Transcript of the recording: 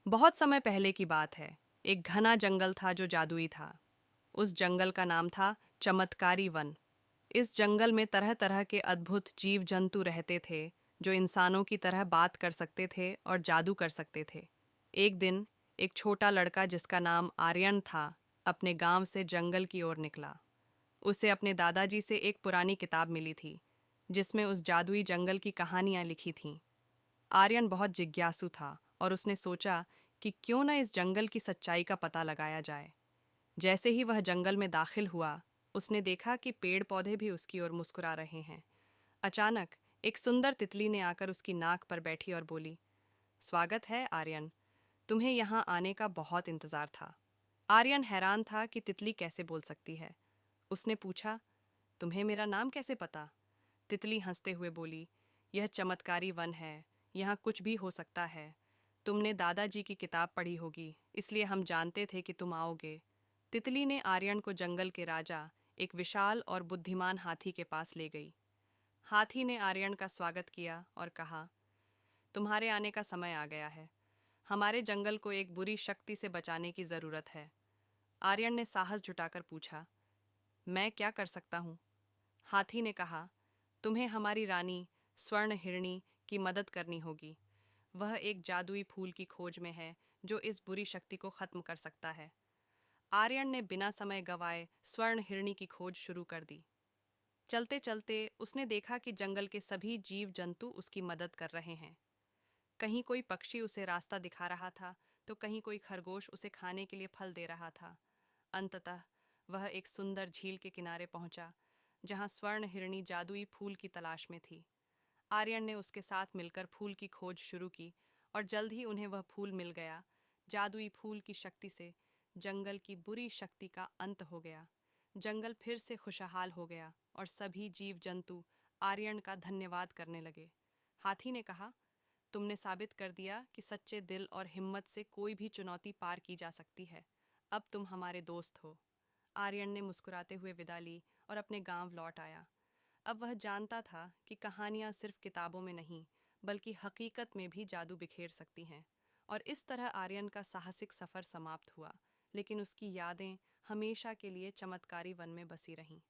बहुत समय पहले की बात है। एक घना जंगल था जो जादुई था। उस जंगल का नाम था चमत्कारी वन। इस जंगल में तरह तरह के अद्भुत जीव जंतु रहते थे जो इंसानों की तरह बात कर सकते थे और जादू कर सकते थे। एक दिन एक छोटा लड़का जिसका नाम आर्यन था अपने गांव से जंगल की ओर निकला। उसे अपने दादाजी से एक पुरानी किताब मिली थी जिसमें उस जादुई जंगल की कहानियां लिखी थीं। आर्यन बहुत जिज्ञासु था और उसने सोचा कि क्यों न इस जंगल की सच्चाई का पता लगाया जाए। जैसे ही वह जंगल में दाखिल हुआ, उसने देखा कि पेड़ पौधे भी उसकी ओर मुस्कुरा रहे हैं। अचानक एक सुंदर तितली ने आकर उसकी नाक पर बैठी और बोली, स्वागत है आर्यन, तुम्हें यहाँ आने का बहुत इंतजार था। आर्यन हैरान था कि तितली कैसे बोल सकती है। उसने पूछा, तुम्हें मेरा नाम कैसे पता? तितली हंसते हुए बोली, यह चमत्कारी वन है, यहाँ कुछ भी हो सकता है। तुमने दादाजी की किताब पढ़ी होगी, इसलिए हम जानते थे कि तुम आओगे। तितली ने आर्यन को जंगल के राजा, एक विशाल और बुद्धिमान हाथी के पास ले गई। हाथी ने आर्यन का स्वागत किया और कहा, तुम्हारे आने का समय आ गया है। हमारे जंगल को एक बुरी शक्ति से बचाने की ज़रूरत है। आर्यन ने साहस जुटाकर पूछा, मैं क्या कर सकता हूँ? हाथी ने कहा, तुम्हें हमारी रानी स्वर्ण हिरणी की मदद करनी होगी। वह एक जादुई फूल की खोज में है जो इस बुरी शक्ति को खत्म कर सकता है। आर्यन ने बिना समय गवाए स्वर्ण हिरणी की खोज शुरू कर दी। चलते चलते उसने देखा कि जंगल के सभी जीव जंतु उसकी मदद कर रहे हैं। कहीं कोई पक्षी उसे रास्ता दिखा रहा था, तो कहीं कोई खरगोश उसे खाने के लिए फल दे रहा था। अंततः वह एक सुंदर झील के किनारे पहुंचा, जहां स्वर्ण हिरणी जादुई फूल की तलाश में थी। आर्यन ने उसके साथ मिलकर फूल की खोज शुरू की और जल्द ही उन्हें वह फूल मिल गया। जादुई फूल की शक्ति से जंगल की बुरी शक्ति का अंत हो गया। जंगल फिर से खुशहाल हो गया और सभी जीव जंतु आर्यन का धन्यवाद करने लगे। हाथी ने कहा, तुमने साबित कर दिया कि सच्चे दिल और हिम्मत से कोई भी चुनौती पार की जा सकती है। अब तुम हमारे दोस्त हो। आर्यन ने मुस्कुराते हुए विदा ली और अपने गांव लौट आया। अब वह जानता था कि कहानियां सिर्फ किताबों में नहीं, बल्कि हकीकत में भी जादू बिखेर सकती हैं। और इस तरह आर्यन का साहसिक सफर समाप्त हुआ, लेकिन उसकी यादें हमेशा के लिए चमत्कारी वन में बसी रहीं।